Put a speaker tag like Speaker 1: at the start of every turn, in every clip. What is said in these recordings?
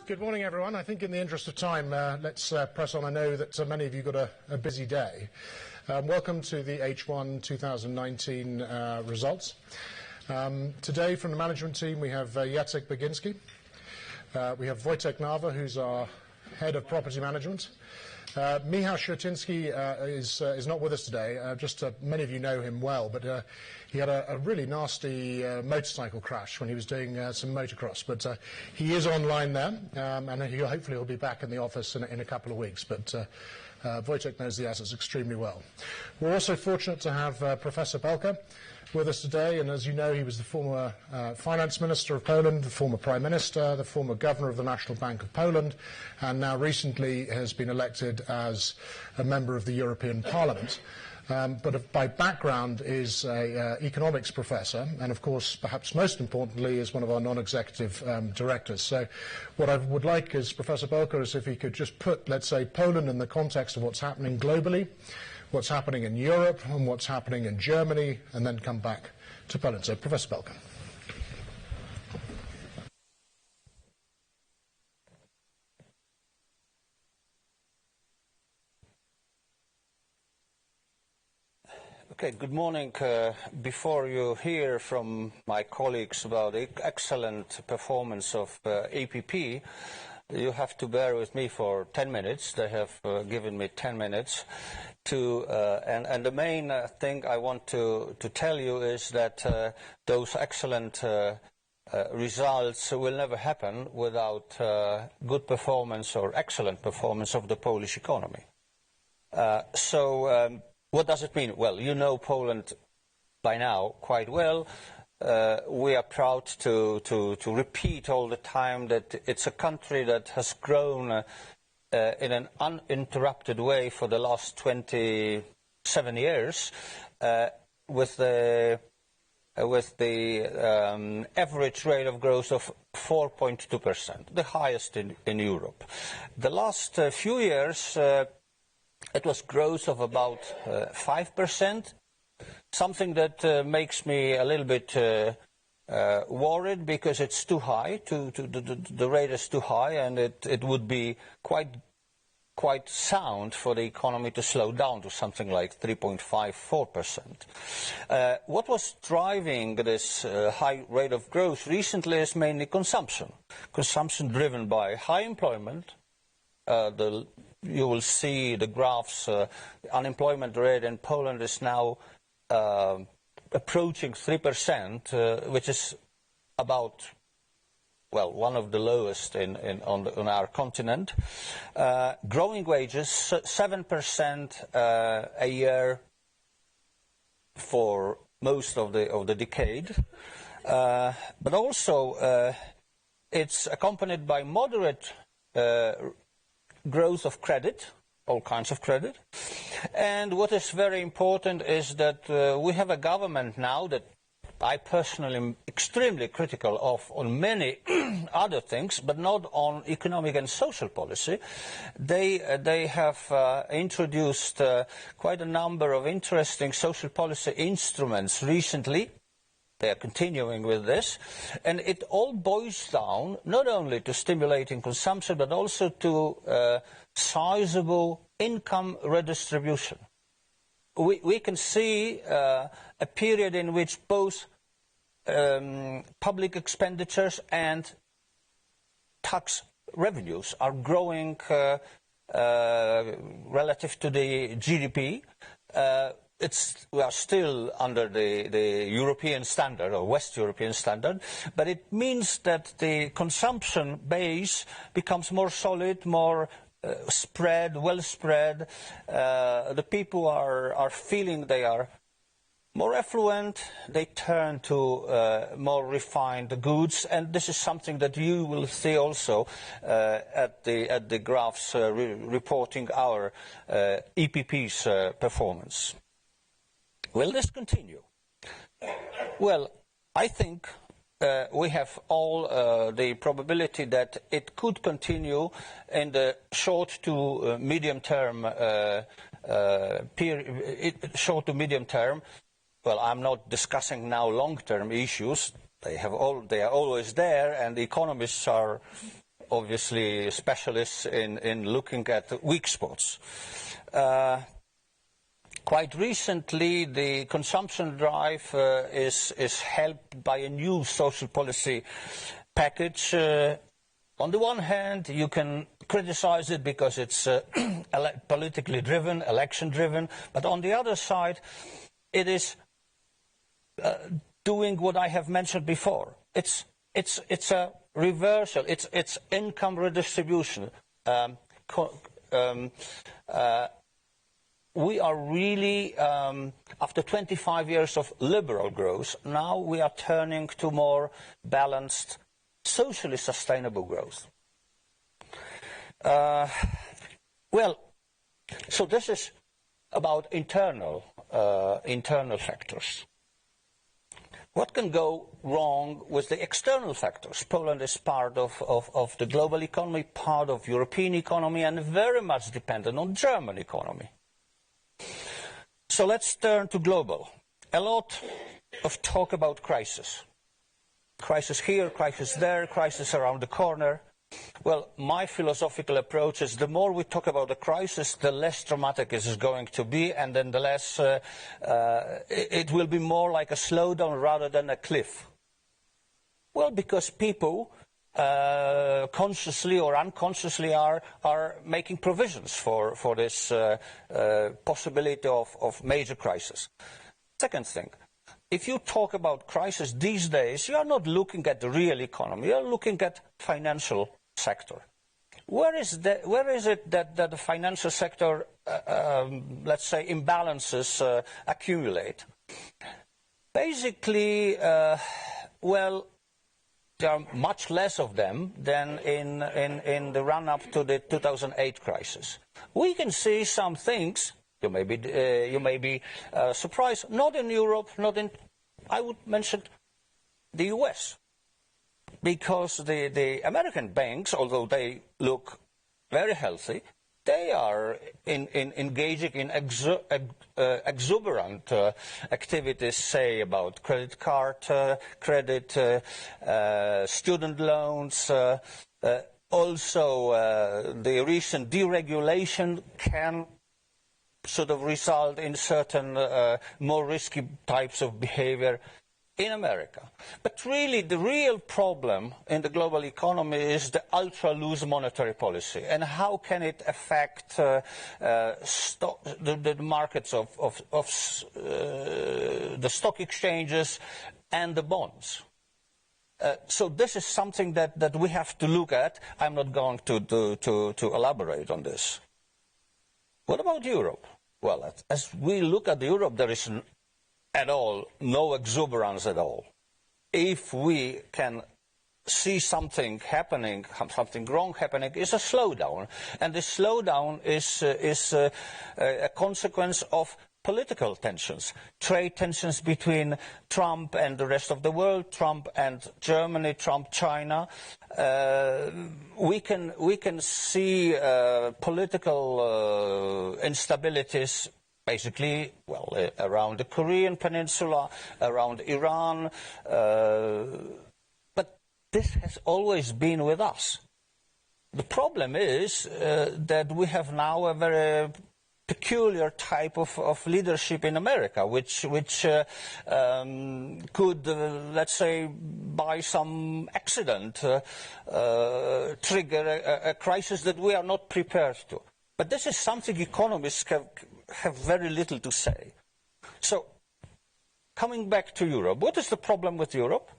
Speaker 1: Good morning, everyone. I think in the interest of time, let's press on. I know that many of you got a busy day. Welcome to the H1 2019 results. Today from the management team we have Jacek Baginski. We have Wojtek Nawa, who's our head of property management. Michał Siertyński is not with us today. Many of you know him well, but he had a really nasty motorcycle crash when he was doing some motocross. But he is online there, and hopefully he'll be back in the office in a couple of weeks. But Wojtek knows the assets extremely well. We're also fortunate to have Professor Belka with us today, and as you know, he was the former finance minister of Poland, the former prime minister, the former governor of the National Bank of Poland, and now recently has been elected as a member of the European Parliament. But by background is an economics professor, and of course, perhaps most importantly, is one of our non-executive directors. So what I would like is Professor Belka is if he could just put, let's say, Poland in the context of what's happening globally, what's happening in Europe, and what's happening in Germany, and then come back to Poland. So, Professor Belka.
Speaker 2: Okay, good morning. Before you hear from my colleagues about the excellent performance of EPP, you have to bear with me for 10 minutes. They have given me 10 minutes to, and the main thing I want to tell you is that those excellent results will never happen without good performance or excellent performance of the Polish economy. What does it mean? Well, you know Poland by now quite well. We are proud to repeat all the time that it's a country that has grown in an uninterrupted way for the last 27 years, with the average rate of growth of 4.2%, the highest in Europe. The last few years, it was growth of about 5%. Something that makes me a little bit worried because it's too high. The rate is too high, and it would be quite sound for the economy to slow down to something like 3.54%. What was driving this high rate of growth recently is mainly consumption. Consumption driven by high employment. You will see the graphs. Unemployment rate in Poland is now approaching 3%, which is about, well, one of the lowest on our continent. Growing wages, 7% a year for most of the decade. But also it's accompanied by moderate growth of credit, all kinds of credit. And what is very important is that we have a government now that I personally am extremely critical of on many other things, but not on economic and social policy. They have introduced quite a number of interesting social policy instruments recently. They are continuing with this, and it all boils down not only to stimulating consumption, but also to sizable income redistribution. We can see a period in which both public expenditures and tax revenues are growing relative to the GDP. We are still under the European standard or West European standard, but it means that the consumption base becomes more solid, more well spread. The people are feeling they are more affluent. They turn to more refined goods, and this is something that you will see also at the graphs reporting our EPPs performance. Will this continue? Well, I think we have all the probability that it could continue in the short to medium term short to medium term. Well, I'm not discussing now long-term issues. They are always there, and the economists are obviously specialists in looking at weak spots. Quite recently, the consumption drive is helped by a new social policy package. On the one hand, you can criticize it because it's politically driven, election driven, but on the other side, it is doing what I have mentioned before. It's a reversal. It's income redistribution. We are really, after 25 years of liberal growth, now we are turning to more balanced, socially sustainable growth. Well, so this is about internal factors. What can go wrong with the external factors? Poland is part of the global economy, part of European economy, and very much dependent on German economy. So let's turn to global. A lot of talk about crisis. Crisis here, crisis there, crisis around the corner. Well, my philosophical approach is the more we talk about the crisis, the less dramatic it is going to be, and then the less it will be more like a slowdown rather than a cliff. Well, because people consciously or unconsciously are making provisions for this possibility of major crisis. Second thing, if you talk about crisis these days, you are not looking at the real economy, you are looking at financial sector. Where is it that the financial sector, let's say, imbalances accumulate? Basically, well, there are much less of them than in the run-up to the 2008 crisis. We can see some things. You may be surprised. Not in Europe, not in. I would mention the U.S. because the American banks, although they look very healthy, they are engaging in exuberant activities, say about credit card credit, student loans. Also, the recent deregulation can sort of result in certain more risky types of behavior in America. But really, the real problem in the global economy is the ultra-loose monetary policy. And how can it affect the markets of the stock exchanges and the bonds? So this is something that we have to look at. I'm not going to elaborate on this. What about Europe? Well, as we look at Europe, there is at all no exuberance at all. If we can see something happening, something wrong happening, it's a slowdown. And this slowdown is a consequence of political tensions, trade tensions between Trump and the rest of the world, Trump and Germany, Trump, China. We can see political instabilities basically, well, around the Korean Peninsula, around Iran. But this has always been with us. The problem is that we have now a very peculiar type of leadership in America, which could, let's say, by some accident, trigger a crisis that we are not prepared to. But this is something economists have very little to say. So, coming back to Europe, what is the problem with Europe?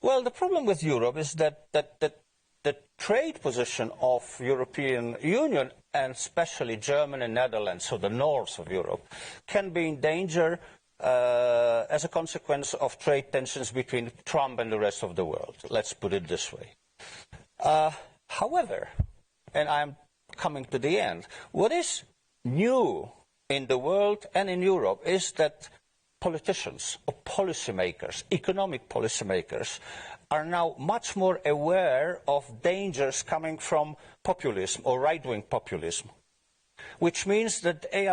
Speaker 2: Well, the problem with Europe is that the trade position of European Union, and especially Germany and Netherlands, so the north of Europe, can be in danger as a consequence of trade tensions between Trump and the rest of the world. Let's put it this way. However, and I'm coming to the end, what is new in the world and in Europe is that politicians or policymakers, economic policymakers, are now much more aware of dangers coming from populism or right-wing populism, which means that they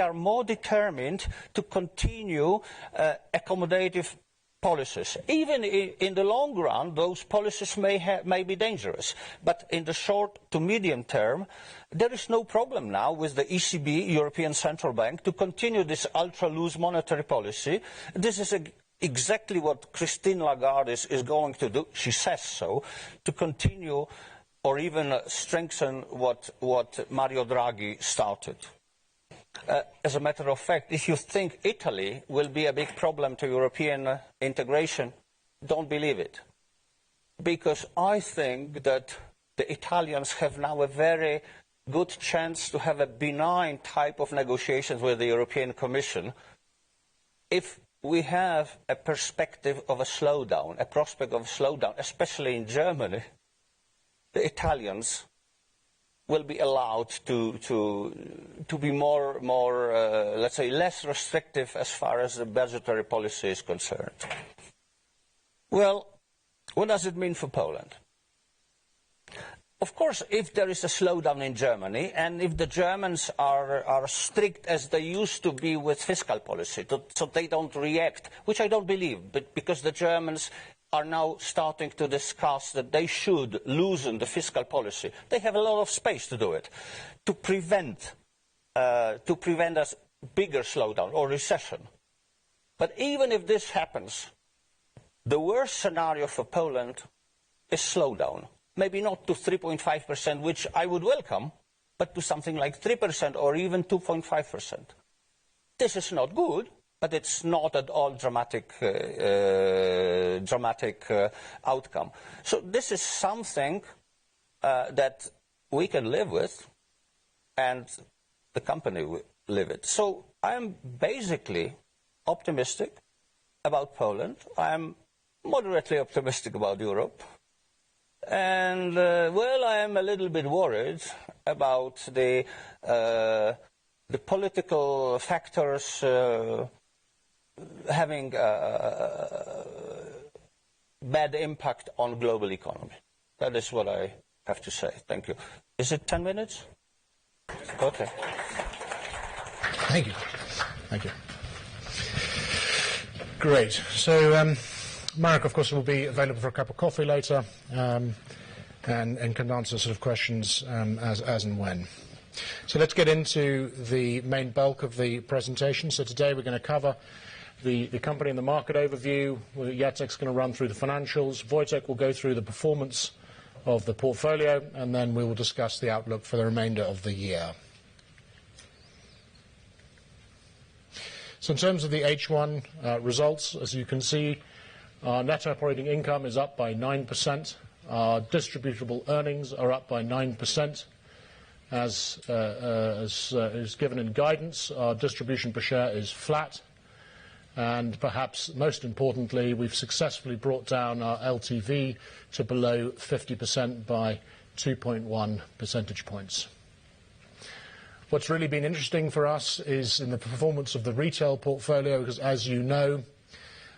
Speaker 2: are more determined to continue accommodative policies. Even in the long run, those policies may be dangerous. But in the short to medium term, there is no problem now with the ECB, European Central Bank, to continue this ultra-loose monetary policy. This is exactly what Christine Lagarde is going to do. She says so, to continue or even strengthen what Mario Draghi started. As a matter of fact, if you think Italy will be a big problem to European integration, don't believe it. Because I think that the Italians have now a very good chance to have a benign type of negotiations with the European Commission if we have a perspective of a slowdown, a prospect of a slowdown, especially in Germany. The Italians will be allowed to be more let's say, less restrictive as far as the budgetary policy is concerned. Well, what does it mean for Poland? Of course, if there is a slowdown in Germany, and if the Germans are strict as they used to be with fiscal policy, so they don't react, which I don't believe, but because the Germans are now starting to discuss that they should loosen the fiscal policy. They have a lot of space to do it, to prevent a bigger slowdown or recession. But even if this happens, the worst scenario for Poland is slowdown. Maybe not to 3.5%, which I would welcome, but to something like 3% or even 2.5%. This is not good, but it's not at all dramatic outcome. So this is something that we can live with, and the company will live it. So I am basically optimistic about Poland. I am moderately optimistic about Europe. And, well, I am a little bit worried about the political factors having bad impact on global economy. That is what I have to say. Thank you. Is it 10 minutes? Okay.
Speaker 1: Thank you. Thank you. Great. So, Marek, of course, will be available for a cup of coffee later and can answer sort of questions as and when. So let's get into the main bulk of the presentation. So today we're going to cover the company and the market overview. Jacek's going to run through the financials. Wojtek will go through the performance of the portfolio, and then we will discuss the outlook for the remainder of the year. So in terms of the H1 results, as you can see, our net operating income is up by 9%. Our distributable earnings are up by 9%. As is given in guidance, our distribution per share is flat. And perhaps most importantly, we've successfully brought down our LTV to below 50% by 2.1 percentage points. What's really been interesting for us is in the performance of the retail portfolio, because as you know,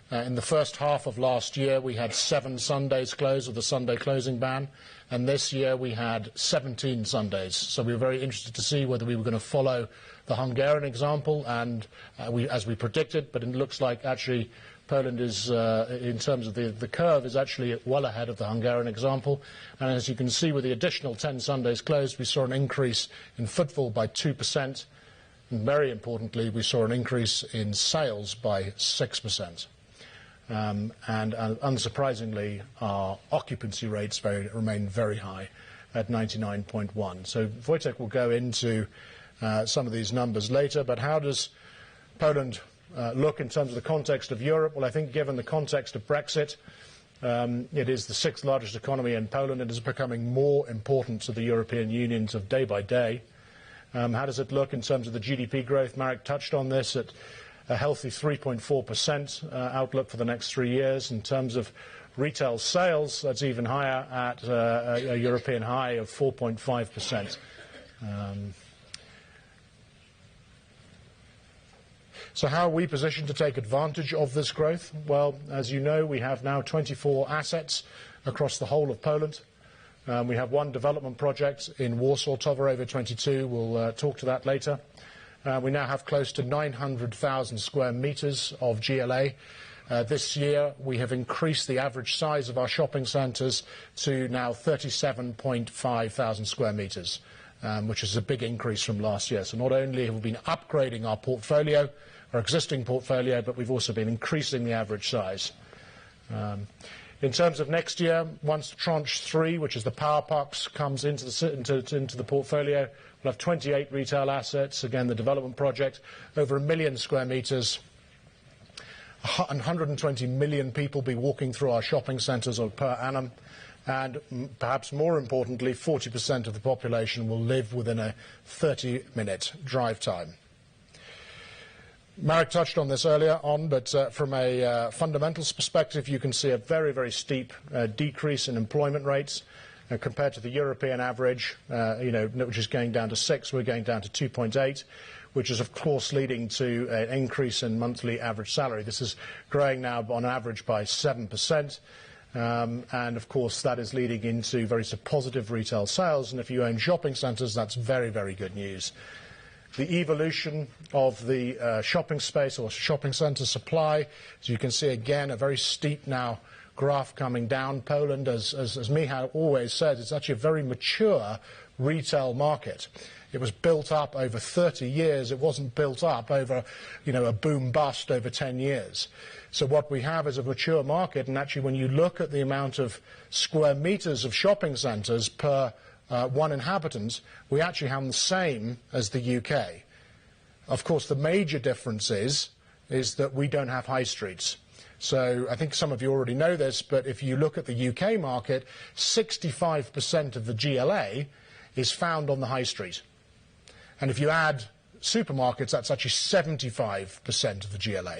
Speaker 1: in the first half of last year, we had 7 Sundays closed with the Sunday closing ban, and this year we had 17 Sundays. So we were very interested to see whether we were going to follow the Hungarian example, and as we predicted, but it looks like actually Poland is, in terms of the curve, is actually well ahead of the Hungarian example. And as you can see, with the additional 10 Sundays closed, we saw an increase in footfall by 2%, and very importantly, we saw an increase in sales by 6%. And unsurprisingly, our occupancy rates remain very high at 99.1. So Wojtek will go into some of these numbers later, but how does Poland look in terms of the context of Europe? Well, I think given the context of Brexit, it is the 6th largest economy in Poland. It is becoming more important to the European Union of day by day. How does it look in terms of the GDP growth? Marek touched on this at a healthy 3.4% outlook for the next 3 years. In terms of retail sales, that's even higher at a European high of 4.5%. So how are we positioned to take advantage of this growth? Well, as you know, we have now 24 assets across the whole of Poland. We have 1 development project in Warsaw, Towarowa 22. We'll talk to that later. We now have close to 900,000 square meters of GLA, This year we have increased the average size of our shopping centres to now 37.5 thousand square metres, which is a big increase from last year. So not only have we been upgrading our portfolio, our existing portfolio, but we've also been increasing the average size. In terms of next year, once tranche 3, which is the power parks, comes into the portfolio, we'll have 28 retail assets, again the development project, over 1 million square metres, 120 million people be walking through our shopping centres per annum, and perhaps more importantly, 40% of the population will live within a 30-minute drive time. Marek touched on this earlier on, but from a fundamentals perspective, you can see a very, very steep decrease in employment rates compared to the European average, which is going down to 6, we're going down to 2.8, which is, of course, leading to an increase in monthly average salary. This is growing now on average by 7%, and, of course, that is leading into very positive retail sales, and if you own shopping centres, that's very, very good news. The evolution of the shopping space or shopping centre supply, as you can see again, a very steep now graph coming down. Poland, as Michał always says, it's actually a very mature retail market. It was built up over 30 years. It wasn't built up over, a boom-bust over 10 years. So what we have is a mature market, and actually when you look at the amount of square metres of shopping centres per one inhabitant, we actually have the same as the UK. Of course, the major difference is that we don't have high streets. So I think some of you already know this, but if you look at the UK market, 65% of the GLA is found on the high street. And if you add supermarkets, that's actually 75% of the GLA.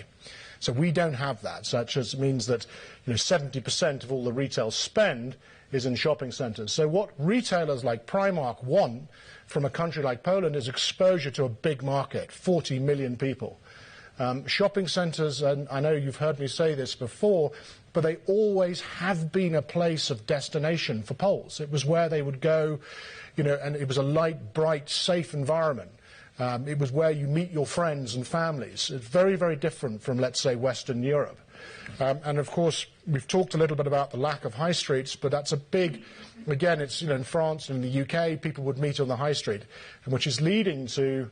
Speaker 1: So we don't have that. So that just means that 70% of all the retail spend is in shopping centres. So what retailers like Primark want from a country like Poland is exposure to a big market, 40 million people. Shopping centres, and I know you've heard me say this before, but they always have been a place of destination for Poles. It was where they would go, and it was a light, bright, safe environment. It was where you meet your friends and families. It's very, very different from, let's say, Western Europe. And of course, we've talked a little bit about the lack of high streets, but that's a big, again, it's, in France and in the UK, people would meet on the high street, and which is leading to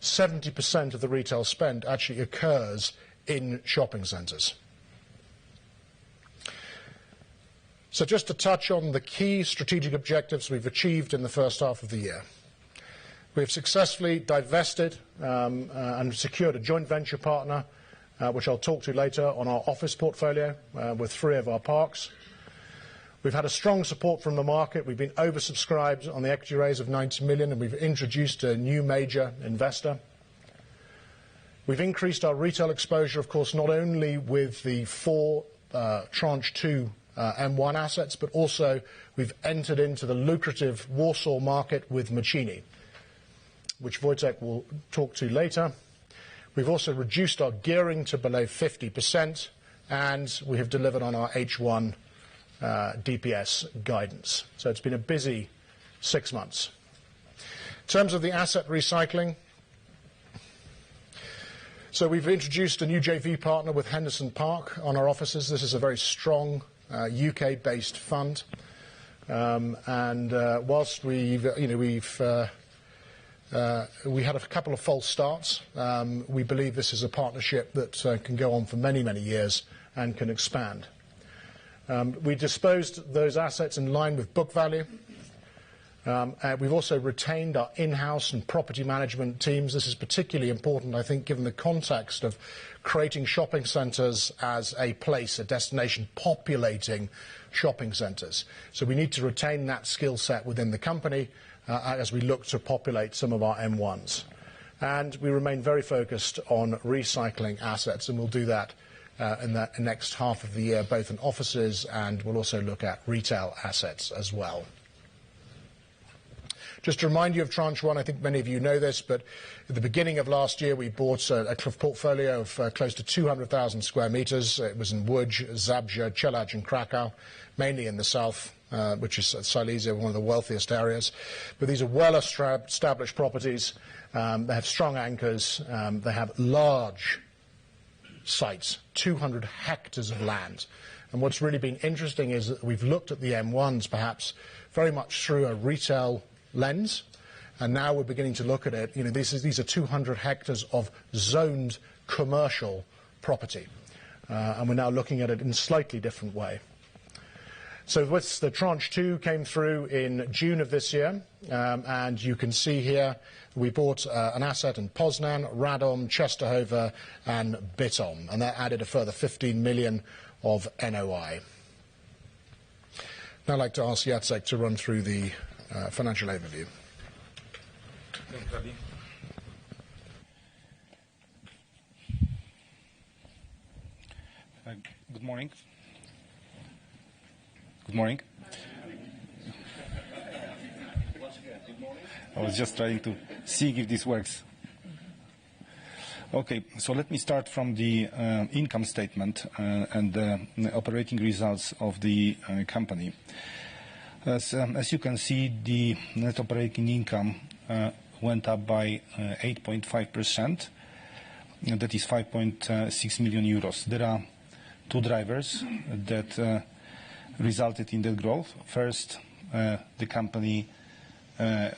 Speaker 1: 70% of the retail spend actually occurs in shopping centres. So just to touch on the key strategic objectives we've achieved in the first half of the year. We've successfully divested and secured a joint venture partner, which I'll talk to later, on our office portfolio with 3 of our parks. We've had a strong support from the market. We've been oversubscribed on the equity raise of 90 million, and we've introduced a new major investor. We've increased our retail exposure, of course, not only with the 4 tranche 2 M1 assets, but also we've entered into the lucrative Warsaw market with Młociny, which Wojtek will talk to later. We've also reduced our gearing to below 50%, and we have delivered on our H1 DPS guidance. So it's been a busy 6 months. In terms of the asset recycling, so we've introduced a new JV partner with Henderson Park on our offices. This is a very strong UK-based fund, and whilst we had a couple of false starts, we believe this is a partnership that can go on for many, many years and can expand. We disposed those assets in line with book value. We've also retained our in-house and property management teams. This is particularly important, I think, given the context of creating shopping centres as a place, a destination, populating shopping centres. So we need to retain that skill set within the company as we look to populate some of our M1s. And we remain very focused on recycling assets, and we'll do that in the next half of the year, both in offices, and we'll also look at retail assets as well. Just to remind you of Tranche 1, I think many of you know this, but at the beginning of last year we bought a portfolio of close to 200,000 square metres. It was in Łódź, Zabrze, Czeladź and Krakow, mainly in the south, which is Silesia, one of the wealthiest areas. But these are well-established properties. They have strong anchors. They have large sites, 200 hectares of land. And what's really been interesting is that we've looked at the M1s perhaps very much through a retail lens, and now we're beginning to look at it. These are 200 hectares of zoned commercial property, and we're now looking at it in a slightly different way. So the tranche 2 came through in June of this year, and you can see here we bought an asset in Poznan, Radom, Czestochowa and Bytom, and that added a further 15 million of NOI. Now I'd like to ask Jacek to run through the financial overview.
Speaker 3: Thank you, Ravi. Good morning. Good morning. I was just trying to see if this works. Okay, so let me start from the income statement and the operating results of the company. As you can see, the net operating income went up by 8.5%. That is 5.6 million euros. There are two drivers that resulted in that growth. First, the company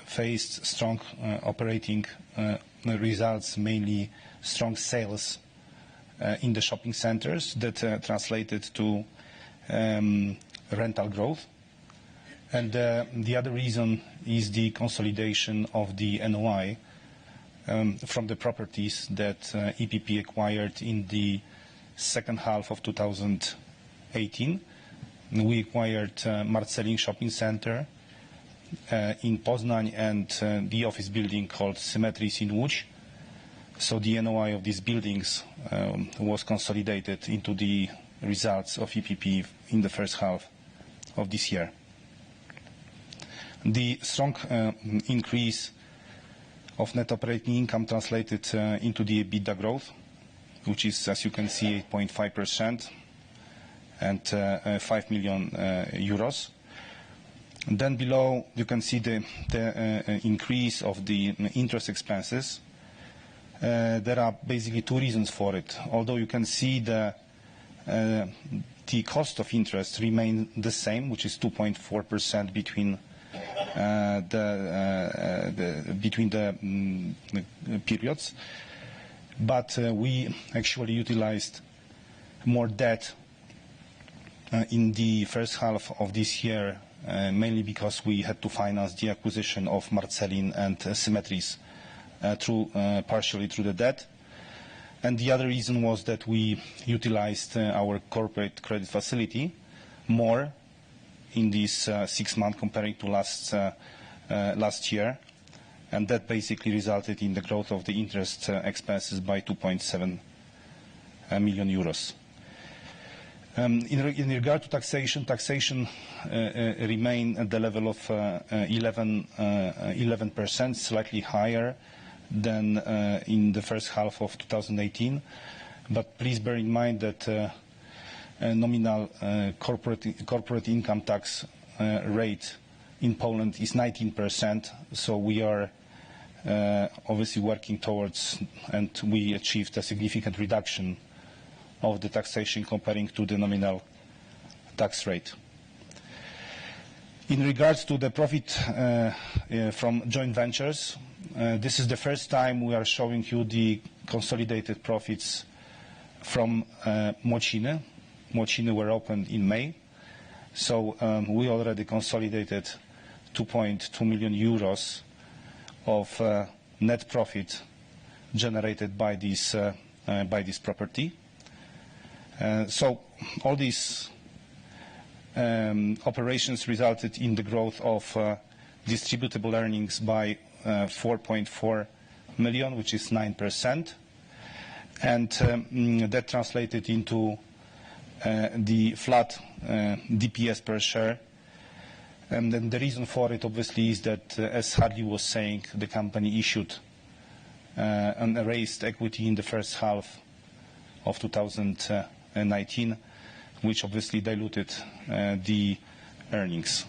Speaker 3: faced strong operating results, mainly strong sales in the shopping centers that translated to rental growth. And the other reason is the consolidation of the NOI from the properties that EPP acquired in the second half of 2018. We acquired Marcelin Shopping Center in Poznań and the office building called Symmetries in Łódź. So the NOI of these buildings was consolidated into the results of EPP in the first half of this year. The strong increase of net operating income translated into the EBITDA growth, which is, as you can see, 8.5% and 5 million euros. And then below, you can see the increase of the interest expenses. There are basically two reasons for it. Although you can see the cost of interest remain the same, which is 2.4% between the periods, but we actually utilized more debt in the first half of this year, mainly because we had to finance the acquisition of Marcelin and Symmetries partially through the debt. And the other reason was that we utilized our corporate credit facility more in this 6 months comparing to last year, and that basically resulted in the growth of the interest expenses by 2.7 million euros. In regard to taxation remained at the level of 11%, slightly higher than in the first half of 2018. But please bear in mind that nominal corporate income tax rate in Poland is 19%. So we are obviously working towards, and we achieved a significant reduction of the taxation comparing to the nominal tax rate. In regards to the profit from joint ventures, this is the first time we are showing you the consolidated profits from Młociny. Młociny were opened in May, so we already consolidated 2.2 million euros of net profit generated by this property. So all these operations resulted in the growth of distributable earnings by 4.4 million, which is 9%. And that translated into the flat DPS per share. And then the reason for it, obviously, is that, as Hardy was saying, the company issued and raised equity in the first half of 2019, which obviously diluted the earnings.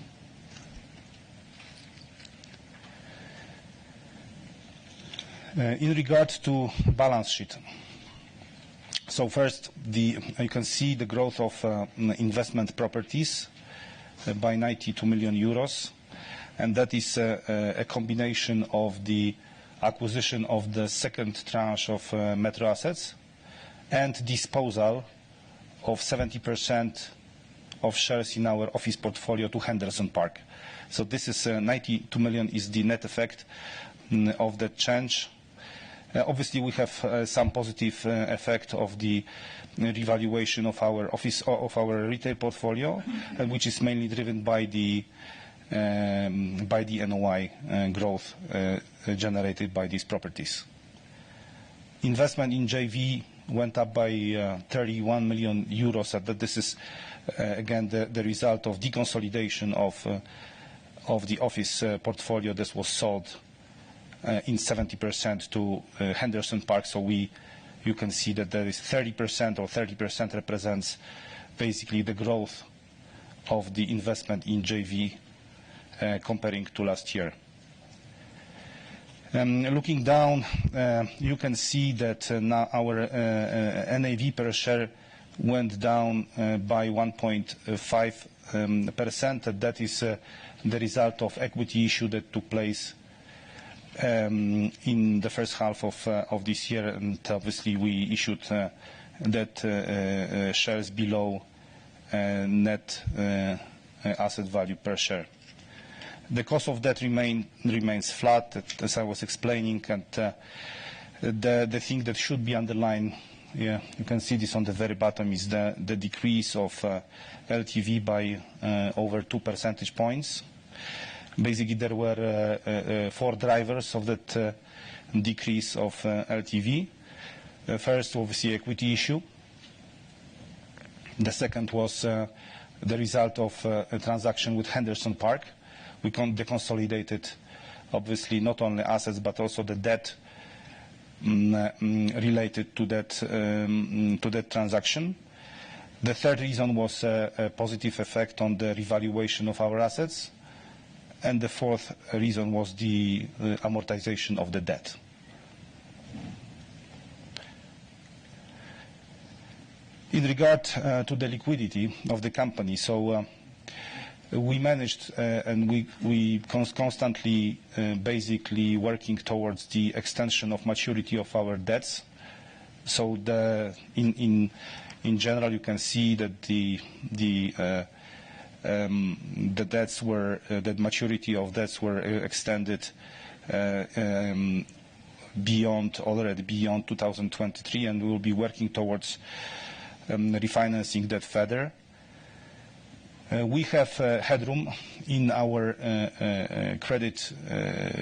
Speaker 3: In regard to balance sheet, So first, you can see the growth of investment properties by 92 million euros, and that is a combination of the acquisition of the second tranche of metro assets and disposal of 70% of shares in our office portfolio to Henderson Park. So this is 92 million is the net effect of the change. Obviously, we have some positive effect of the revaluation of our retail portfolio, which is mainly driven by the NOI growth generated by these properties. Investment in JV went up by 31 million euros, and this is again the result of deconsolidation of the office portfolio that was sold in 70% to Henderson Park. So you can see that there is 30%, or 30% represents basically the growth of the investment in JV comparing to last year. Looking down, you can see that now our NAV per share went down by 1.5%. That is the result of equity issue that took place in the first half of this year, and obviously we issued that shares below net asset value per share. The cost of debt remains flat, as I was explaining, and the thing that should be underlined, you can see this on the very bottom, is the decrease of LTV by over 2 percentage points. Basically, there were 4 drivers of that decrease of LTV. First, obviously, equity issue. The second was the result of a transaction with Henderson Park. We deconsolidated, obviously, not only assets but also the debt related to that transaction. The third reason was a positive effect on the revaluation of our assets. And the fourth reason was the amortization of the debt. In regard to the liquidity of the company, so we managed and we constantly basically working towards the extension of maturity of our debts. So in general, you can see that the debts were the maturity of debts were extended beyond 2023, and we will be working towards refinancing that further. We have headroom in our credit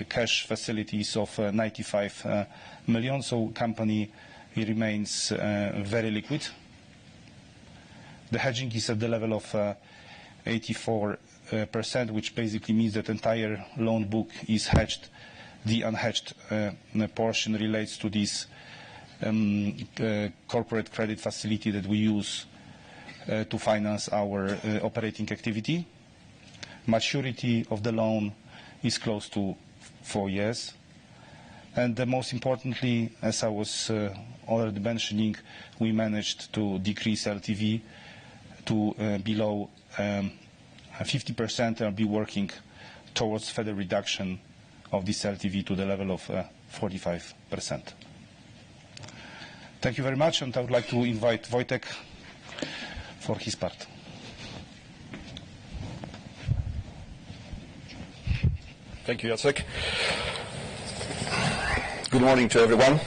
Speaker 3: cash facilities of 95 million, so company remains very liquid. The hedging is at the level of 84%, which basically means that entire loan book is hedged. The unhedged portion relates to this corporate credit facility that we use to finance our operating activity. Maturity of the loan is close to 4 years. And most importantly, as I was already mentioning, we managed to decrease LTV to below 50% and be working towards further reduction of this LTV to the level of 45%. Thank you very much, and I would like to invite Wojtek for his part.
Speaker 4: Thank you, Jacek. Good morning to everyone.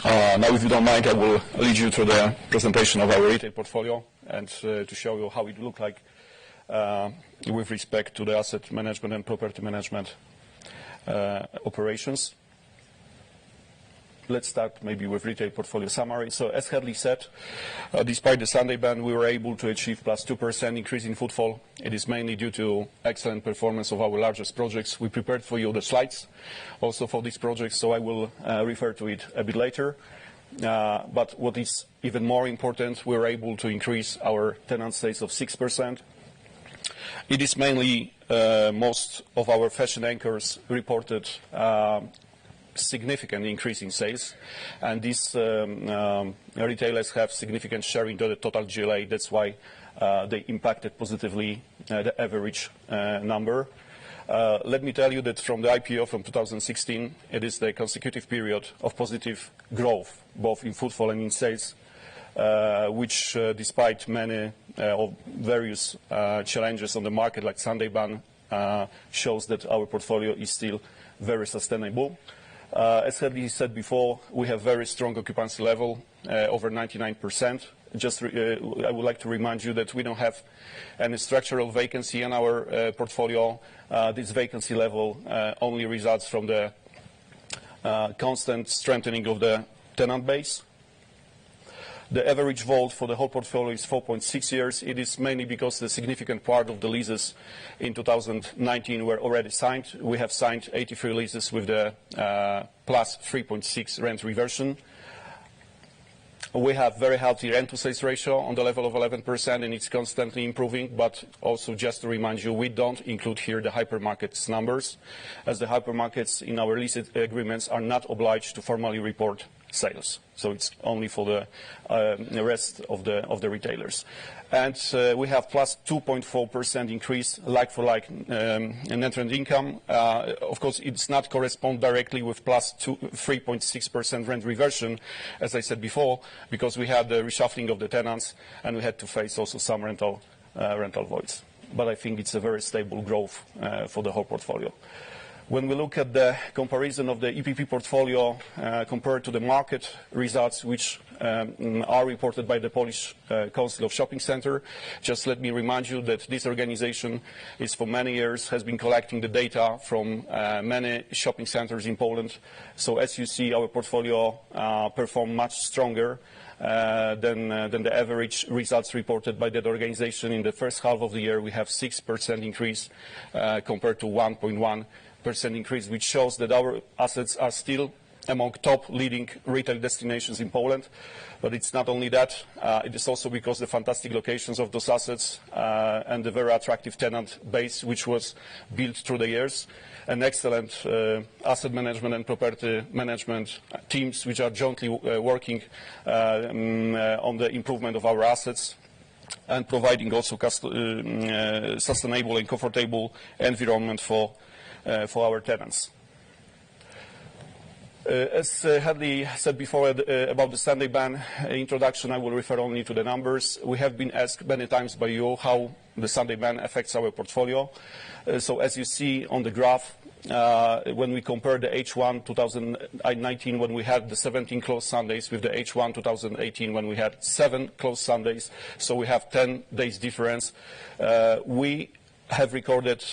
Speaker 4: Now, if you don't mind, I will lead you through the presentation of our retail portfolio and to show you how it looked like with respect to the asset management and property management operations. Let's start maybe with retail portfolio summary. So as Hadley said, despite the Sunday ban, we were able to achieve plus 2% increase in footfall. It is mainly due to excellent performance of our largest projects. We prepared for you the slides also for these projects, so I will refer to it a bit later. But what is even more important, we were able to increase our tenant sales of 6%. It is mainly most of our fashion anchors reported significant increase in sales, and these retailers have significant share into the total GLA. That's why they impacted positively the average number. Let me tell you that from the IPO from 2016, it is the consecutive period of positive growth, both in footfall and in sales, which despite many of various challenges on the market like Sunday ban, shows that our portfolio is still very sustainable. As Hedley said before, we have very strong occupancy level, over 99%. I would like to remind you that we don't have any structural vacancy in our portfolio. This vacancy level only results from the constant strengthening of the tenant base. The average vault for the whole portfolio is 4.6 years. It is mainly because the significant part of the leases in 2019 were already signed. We have signed 83 leases with the plus 3.6 rent reversion. We have very healthy rent to sales ratio on the level of 11%, and it's constantly improving. But also just to remind you, we don't include here the hypermarkets numbers, as the hypermarkets in our lease agreements are not obliged to formally report sales. So it's only for the rest of the retailers. And we have plus 2.4% increase like-for-like net rent income. Of course, it's not correspond directly with plus 3.6% rent reversion, as I said before, because we had the reshuffling of the tenants and we had to face also some rental voids. But I think it's a very stable growth for the whole portfolio. When we look at the comparison of the EPP portfolio compared to the market results, which are reported by the Polish Council of Shopping Center, just let me remind you that this organization is for many years has been collecting the data from many shopping centers in Poland. So as you see, our portfolio performed much stronger than the average results reported by that organization. In the first half of the year, we have 6% increase compared to 1.1% increase, which shows that our assets are still among top leading retail destinations in Poland. But it's not only that, it is also because the fantastic locations of those assets and the very attractive tenant base which was built through the years, and excellent asset management and property management teams which are jointly working on the improvement of our assets and providing also sustainable and comfortable environment for our tenants. As Hedley said before about the Sunday ban introduction, I will refer only to the numbers. We have been asked many times by you how the Sunday ban affects our portfolio. So as you see on the graph, when we compare the H1 2019 when we had the 17 closed Sundays with the H1 2018 when we had 7 closed Sundays, so we have 10 days difference, we have recorded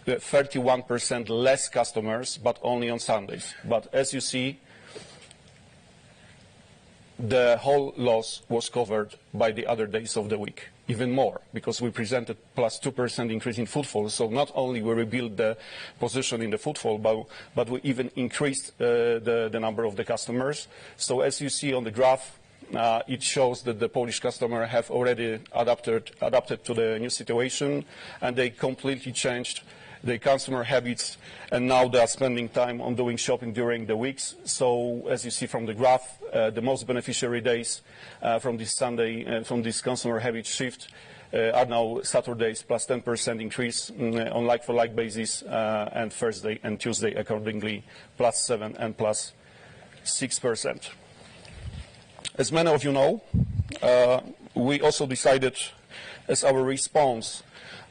Speaker 4: 31% less customers, but only on Sundays. But as you see, the whole loss was covered by the other days of the week, even more, because we presented plus 2% increase in footfall. So not only we rebuild the position in the footfall, but we even increased the number of the customers. So as you see on the graph, it shows that the Polish customer have already adapted to the new situation, and they completely changed their consumer habits, and now they are spending time on doing shopping during the weeks. So as you see from the graph, the most beneficiary days from this Sunday, from this consumer habit shift are now Saturdays plus 10% increase on like-for-like basis, and Thursday and Tuesday accordingly plus 7 and plus 6%. As many of you know, we also decided as our response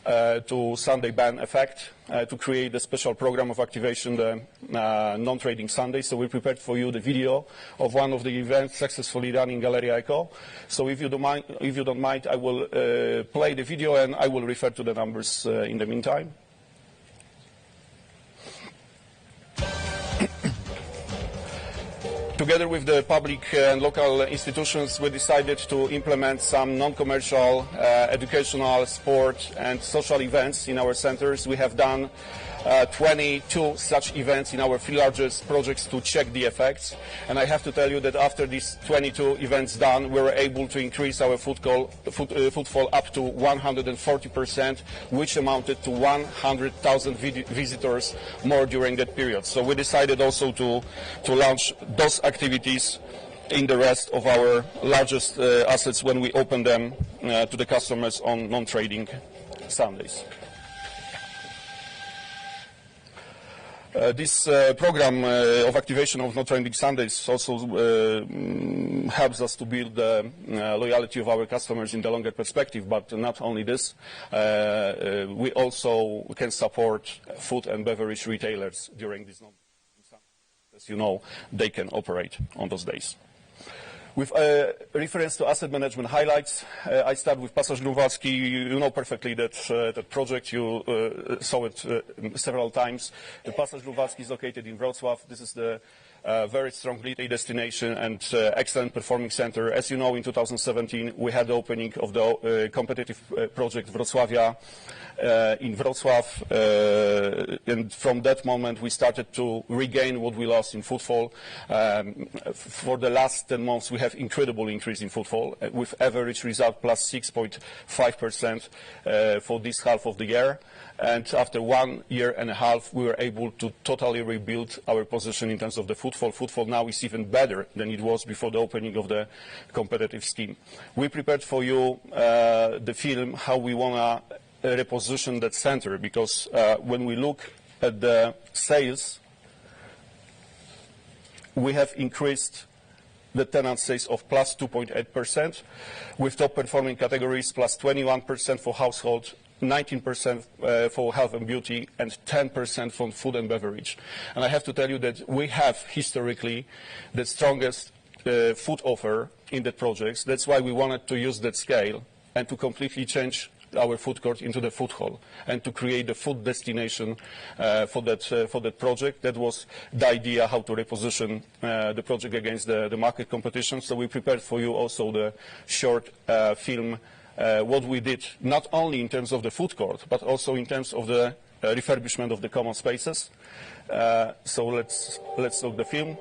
Speaker 4: to Sunday ban effect to create a special program of activation, the non-trading Sunday. So we prepared for you the video of one of the events successfully done in Galeria Eco. So if you don't mind, I will play the video and I will refer to the numbers in the meantime. Together with the public and local institutions, we decided to implement some non-commercial educational, sport and social events in our centers. We have done 22 such events in our 3 largest projects to check the effects. And I have to tell you that after these 22 events done, we were able to increase our footfall up to 140%, which amounted to 100,000 visitors more during that period. So we decided also to launch those activities in the rest of our largest assets when we open them to the customers on non-trading Sundays. This program of activation of non-trading Sundays also helps us to build the loyalty of our customers in the longer perspective, but not only this, we also can support food and beverage retailers during this non-trading Sundays. As you know, they can operate on those days. With reference to asset management highlights, I start with Pasaż Grunwaldzki. You know perfectly that project. You saw it several times. The Pasaż Grunwaldzki is located in Wrocław. This is the very strong retail destination and excellent performing center. As you know, in 2017, we had the opening of the competitive project Wrocławia in Wrocław, and from that moment we started to regain what we lost in footfall. For the last 10 months we have incredible increase in footfall with average result plus 6.5% for this half of the year, and after 1 year and a half we were able to totally rebuild our position in terms of the footfall. Footfall now is even better than it was before the opening of the competitive scheme. We prepared for you the film how we want to reposition that center, because when we look at the sales, we have increased the tenant sales of plus 2.8%, with top performing categories plus 21% for household, 19% for health and beauty, and 10% from food and beverage. And I have to tell you that we have historically the strongest food offer in the projects. That's why we wanted to use that scale and to completely change our food court into the food hall and to create the food destination for that project. That was the idea, how to reposition the project against the market competition. So we prepared for you also the short film, what we did not only in terms of the food court but also in terms of the refurbishment of the common spaces. So let's look the film.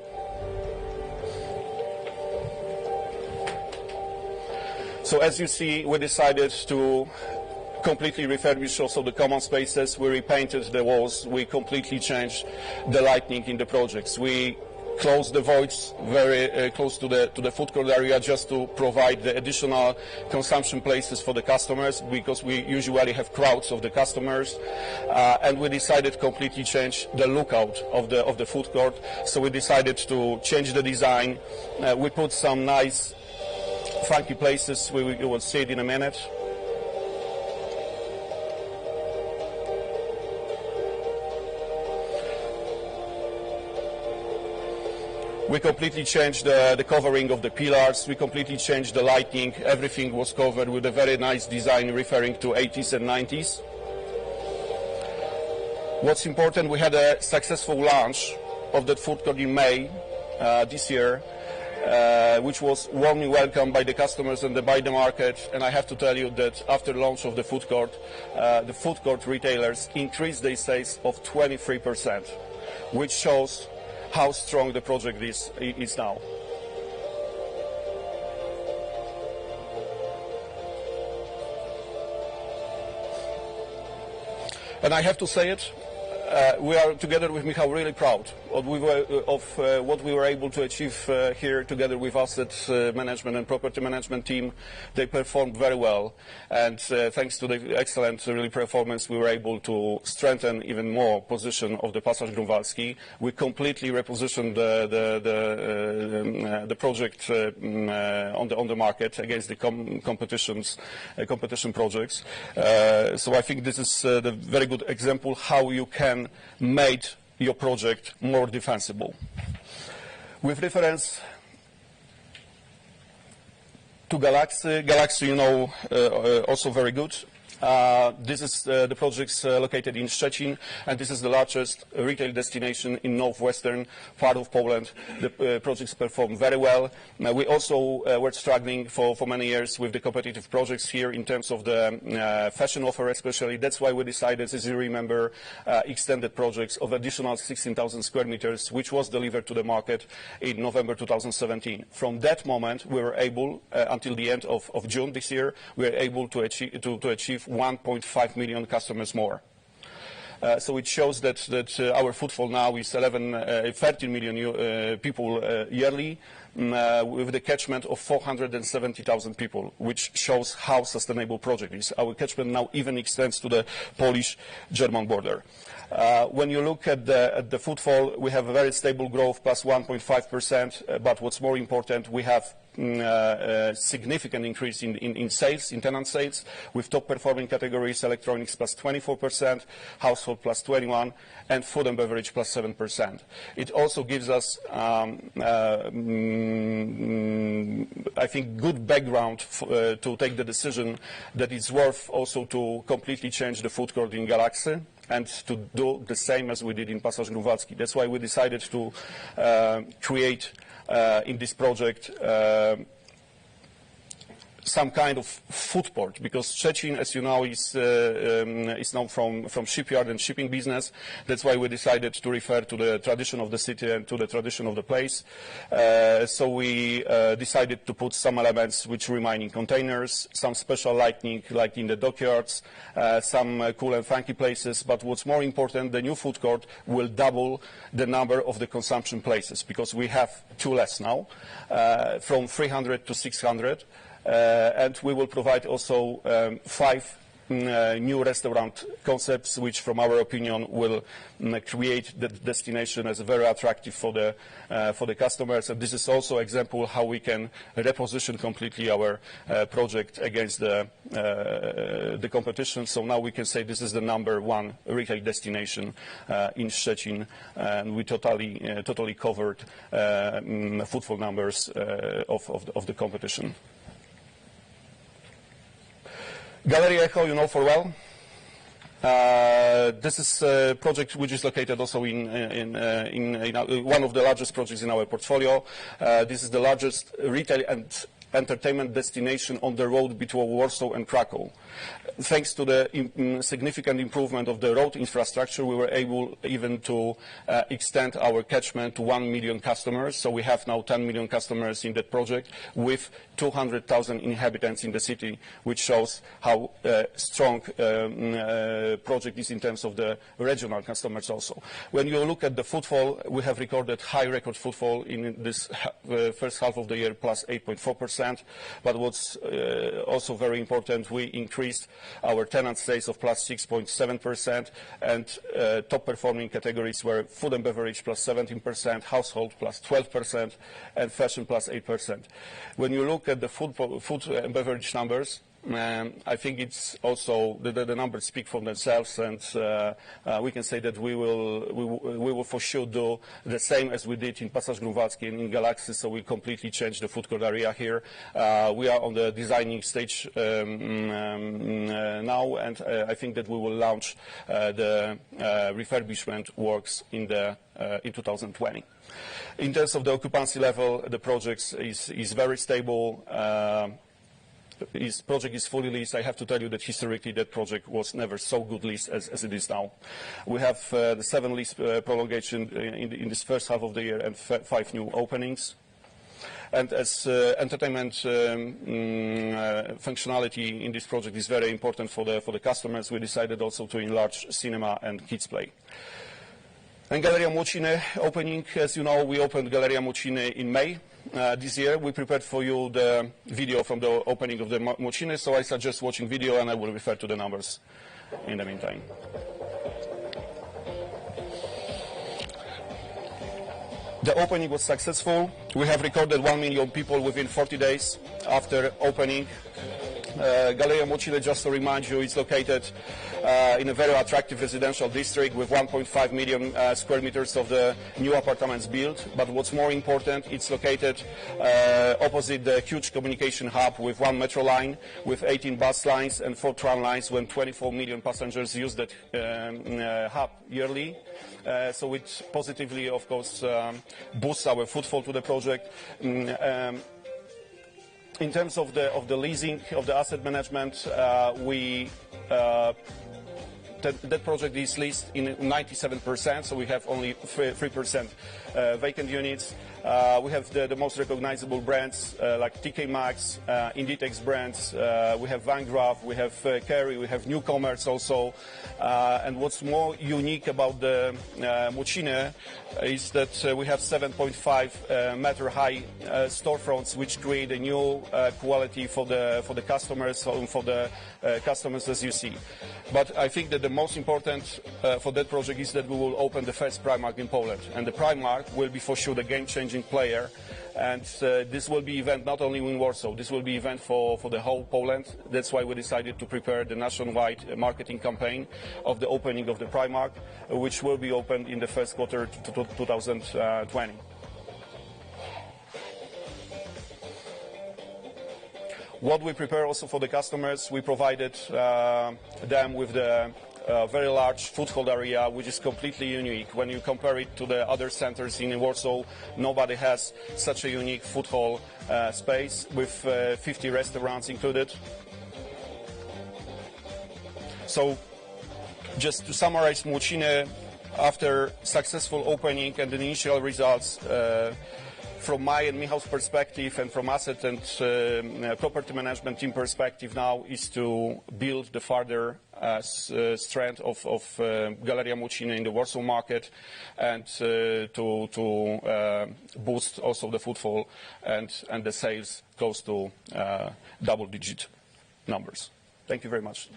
Speaker 4: So as you see, we decided to completely refurbish also the common spaces. We repainted the walls. We completely changed the lighting in the projects. We closed the voids very close to the food court area just to provide the additional consumption places for the customers, because we usually have crowds of the customers. And we decided to completely change the lookout of the food court. So we decided to change the design. We put some nice funky places. You will see it in a minute. We completely changed the covering of the pillars. We completely changed the lighting. Everything was covered with a very nice design referring to 80s and 90s. What's important, we had a successful launch of that food court in May this year, which was warmly welcomed by the customers and by the market. And I have to tell you that after the launch of the food court retailers increased their sales of 23%, which shows how strong the project is now. And I have to say it, we are together with Michał really proud of what we were able to achieve here together with asset management and property management team. They performed very well, and thanks to the excellent performance, we were able to strengthen even more position of the Pasaż Grunwaldzki. We completely repositioned the project on the market against the competition projects. So I think this is the very good example how you can make your project more defensible. With reference to Galaxy, you know, also very good. This is the projects located in Szczecin, and this is the largest retail destination in northwestern part of Poland. The projects perform very well. We also were struggling for many years with the competitive projects here in terms of the fashion offer especially. That's why we decided, as you remember, extended projects of additional 16,000 square meters, which was delivered to the market in November 2017. From that moment, we were able, until the end of June this year, we were able to achieve 1.5 million customers more. So it shows that our footfall now is 13 million people yearly, with the catchment of 470,000 people, which shows how sustainable project is. Our catchment now even extends to the Polish-German border. When you look at the footfall, we have a very stable growth, plus 1.5%, but what's more important, we have significant increase in sales, in tenant sales, with top performing categories, electronics plus 24%, household plus 21%, and food and beverage plus 7%. It also gives us, I think, good background to take the decision that it's worth also to completely change the food court in Galaxy and to do the same as we did in Pasaż Grunwaldzki. That's why we decided to create in this project some kind of food port, because Szczecin, as you know, is known from shipyard and shipping business. That's why we decided to refer to the tradition of the city and to the tradition of the place. So we decided to put some elements which remain in containers, some special lighting, like in the dockyards, some cool and funky places. But what's more important, the new food court will double the number of the consumption places, because we have 2 less now, from 300 to 600. And we will provide also 5 new restaurant concepts, which, from our opinion, will create the destination as very attractive for the customers. And this is also an example how we can reposition completely our project against the competition. So now we can say this is the #1 retail destination in Szczecin, and we totally covered footfall numbers of the competition. Galleria Echo, you know for well. This is a project which is located also in one of the largest projects in our portfolio. This is the largest retail and entertainment destination on the road between Warsaw and Krakow. Thanks to the significant improvement of the road infrastructure, we were able even to extend our catchment to 1 million customers. So we have now 10 million customers in that project, with 200,000 inhabitants in the city, which shows how strong project is in terms of the regional customers also. When you look at the footfall, we have recorded high record footfall in this first half of the year, plus 8.4%. But what's also very important, we increased our tenant sales of plus 6.7%, and top performing categories were food and beverage plus 17%, household plus 12%, and fashion plus 8%. When you look at the food and beverage numbers, I think it's also the numbers speak for themselves, and we can say that we will for sure do the same as we did in Pasaż Grunwaldzki and in Galaxy. So we completely changed the food court area here. We are on the designing stage now, and I think that we will launch the refurbishment works in 2020. In terms of the occupancy level, the project is very stable. His project is fully leased. I have to tell you that historically that project was never so good leased as it is now. We have the 7 lease prolongation in this first half of the year, and 5 new openings. And as entertainment functionality in this project is very important for the customers, we decided also to enlarge cinema and kids play. And Galeria Młociny opening, as you know, we opened Galeria Młociny in May this year. We prepared for you the video from the opening of the Młociny, so I suggest watching video, and I will refer to the numbers in the meantime. The opening was successful. We have recorded 1 million people within 40 days after opening. Galleria Młociny, just to remind you, is located in a very attractive residential district with 1.5 million square meters of the new apartments built. But what's more important, it's located opposite the huge communication hub with 1 metro line, with 18 bus lines and 4 tram lines, when 24 million passengers use that hub yearly. So it positively, of course, boosts our footfall to the project. In terms of the leasing, of the asset management, that project is leased in 97%, so we have only 3% vacant units. We have the most recognizable brands like TK Maxx, Inditex brands. We have Van Graff, we have Kerry, we have Newcomers also. And what's more unique about the Młociny is that we have 7.5 meter high storefronts, which create a new quality for the customers, as you see. But I think that the most important for that project is that we will open the first Primark in Poland, and the Primark will be for sure the game-changing player. And this will be event not only in Warsaw, this will be event for the whole Poland. That's why we decided to prepare the nationwide marketing campaign of the opening of the Primark, which will be opened in the first quarter 2020. What we prepare also for the customers, we provided them with the very large food hall area, which is completely unique. When you compare it to the other centers in Warsaw, nobody has such a unique food hall space with 50 restaurants included. So, just to summarize Młociny, after successful opening and the initial results, from my and Michał's perspective, and from asset and property management team perspective now, is to build the further strength of Galeria Młociny in the Warsaw market, and to boost also the footfall and the sales close to double-digit numbers. Thank you very much.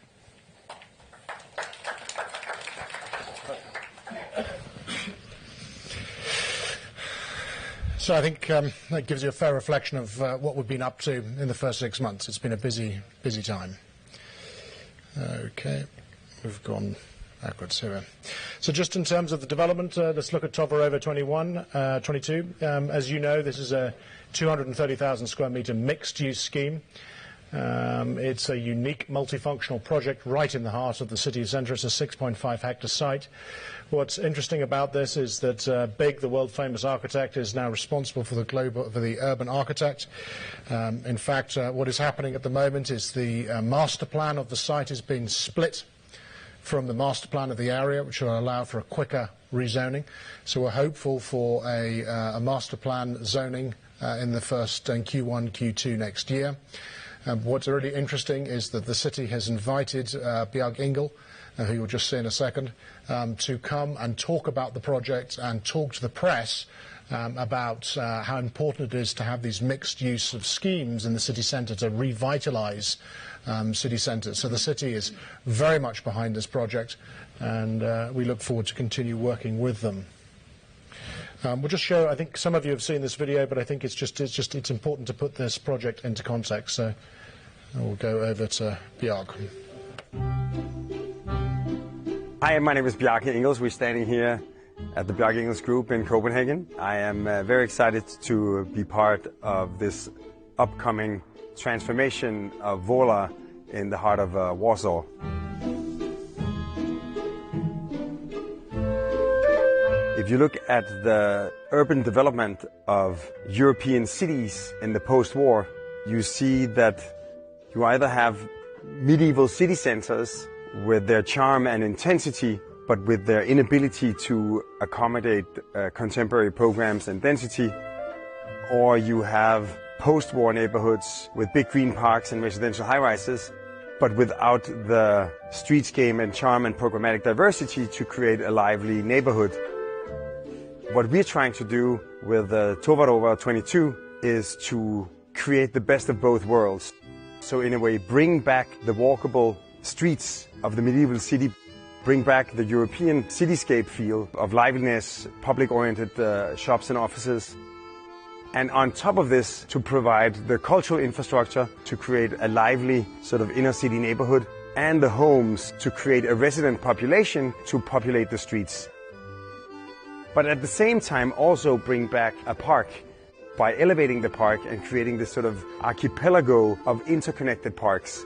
Speaker 1: So I think that gives you a fair reflection of what we've been up to in the first 6 months. It's been a busy time. Okay, we've gone backwards here. So just in terms of the development, let's look at Towarowa 22. As you know, this is a 230,000 square metre mixed-use scheme. It's a unique multifunctional project right in the heart of the city centre. It's a 6.5 hectare site. What's interesting about this is that Big, the world-famous architect, is now responsible for the urban architect. In fact, what is happening at the moment is the master plan of the site is being split from the master plan of the area, which will allow for a quicker rezoning. So we're hopeful for a master plan zoning in Q1, Q2 next year. What's really interesting is that the city has invited Bjarke Ingel, who you'll just see in a second, to come and talk about the project and talk to the press about how important it is to have these mixed use of schemes in the city centre to revitalise city centres. So the city is very much behind this project, and we look forward to continue working with them. We'll just show, I think some of you have seen this video, but I think it's important to put this project into context. So we'll go over to Bjarke.
Speaker 5: Hi, my name is Bjarke Ingels. We're standing here at the Bjarke Ingels Group in Copenhagen. I am very excited to be part of this upcoming transformation of Wola in the heart of Warsaw. If you look at the urban development of European cities in the post-war, you see that you either have medieval city centers with their charm and intensity, but with their inability to accommodate contemporary programs and density, or you have post-war neighborhoods with big green parks and residential high-rises, but without the streetscape and charm and programmatic diversity to create a lively neighborhood. What we're trying to do with Towarowa 22 is to create the best of both worlds. So in a way, bring back the walkable streets of the medieval city, bring back the European cityscape feel of liveliness, public-oriented shops and offices, And on top of this, to provide the cultural infrastructure to create a lively sort of inner city neighborhood, and the homes to create a resident population to populate the streets. But at the same time also bring back a park by elevating the park and creating this sort of archipelago of interconnected parks.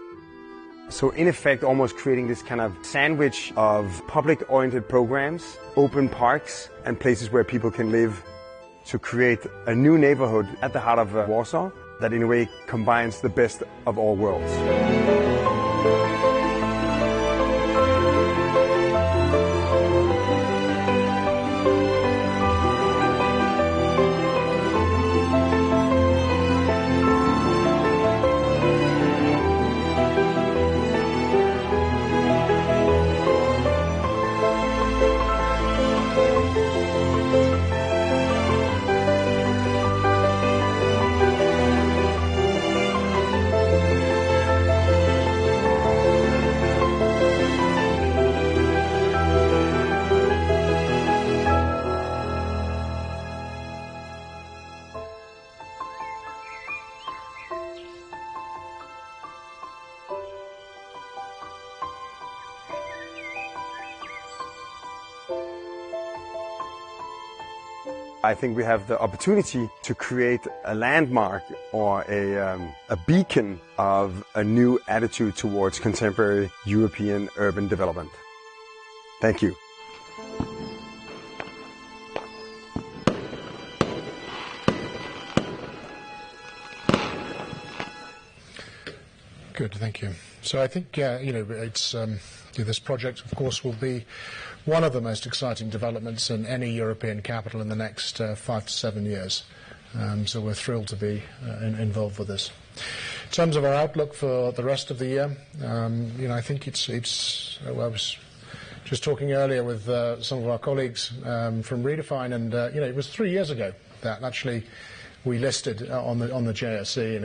Speaker 5: So in effect, almost creating this kind of sandwich of public-oriented programs, open parks, and places where people can live to create a new neighborhood at the heart of Warsaw that in a way combines the best of all worlds. I think we have the opportunity to create a landmark or a beacon of a new attitude towards contemporary European urban development. Thank you.
Speaker 1: Good, thank you. So I think, it's this project, of course, will be one of the most exciting developments in any European capital in the next 5 to 7 years. So we're thrilled to be involved with this. In terms of our outlook for the rest of the year, I think I was just talking earlier with some of our colleagues from Redefine, and it was 3 years ago that actually we listed on the JSE, and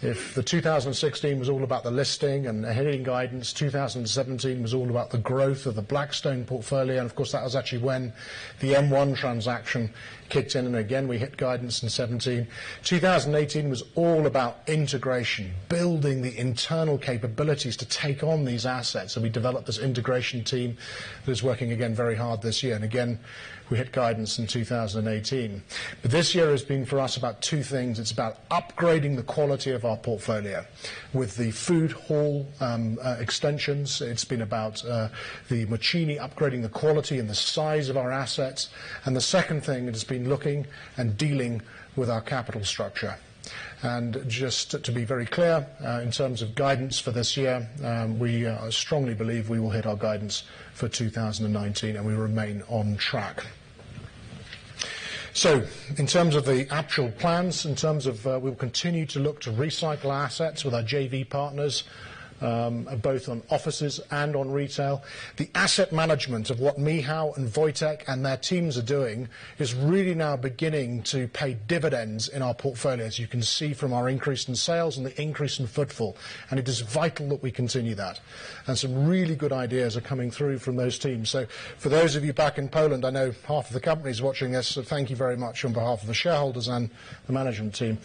Speaker 1: if the 2016 was all about the listing and hitting guidance, 2017 was all about the growth of the Blackstone portfolio, and of course that was actually when the M1 transaction kicked in, and again we hit guidance in 17. 2018 was all about integration, building the internal capabilities to take on these assets, and we developed this integration team that is working again very hard this year, and again we hit guidance in 2018. But this year has been for us about two things. It's about upgrading the quality of our portfolio with the food hall extensions. It's been about the Macini upgrading the quality and the size of our assets. And the second thing has been looking and dealing with our capital structure. And just to be very clear, in terms of guidance for this year, we strongly believe we will hit our guidance for 2019, and we remain on track. So, in terms of the actual plans, in terms of we'll continue to look to recycle assets with our JV partners, both on offices and on retail. The asset management of what Michał and Wojtek and their teams are doing is really now beginning to pay dividends in our portfolio, as you can see from our increase in sales and the increase in footfall. And it is vital that we continue that. And some really good ideas are coming through from those teams. So for those of you back in Poland, I know half of the companies watching this, so thank you very much on behalf of the shareholders and the management team.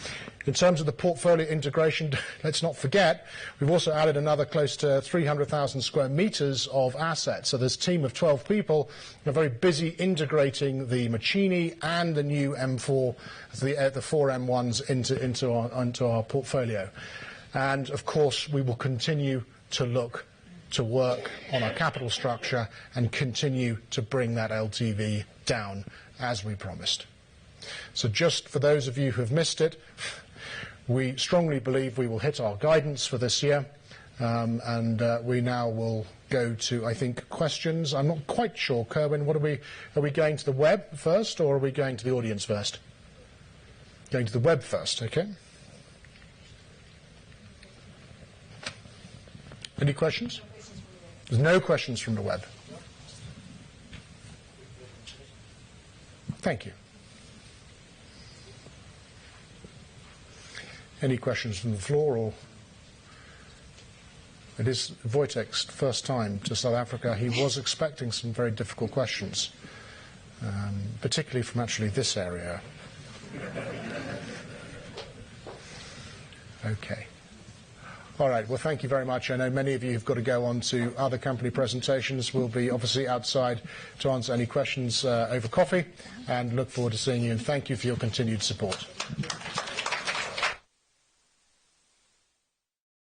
Speaker 1: In terms of the portfolio integration, let's not forget, we've also added another close to 300,000 square meters of assets. So this team of 12 people are very busy integrating the Macini and the new M4, the 4 M1s into our portfolio. And of course, we will continue to look to work on our capital structure and continue to bring that LTV down as we promised. So just for those of you who have missed it, we strongly believe we will hit our guidance for this year, and we now will go to, I think, questions. I'm not quite sure, Kerwin, are we going to the web first, or are we going to the audience first? Going to the web first, okay. Any questions? There's no questions from the web. Thank you. Any questions from the floor? Or it is Wojtek's first time to South Africa. He was expecting some very difficult questions, particularly from actually this area. Okay. All right. Well, thank you very much. I know many of you have got to go on to other company presentations. We'll be obviously outside to answer any questions over coffee, and look forward to seeing you. And thank you for your continued support.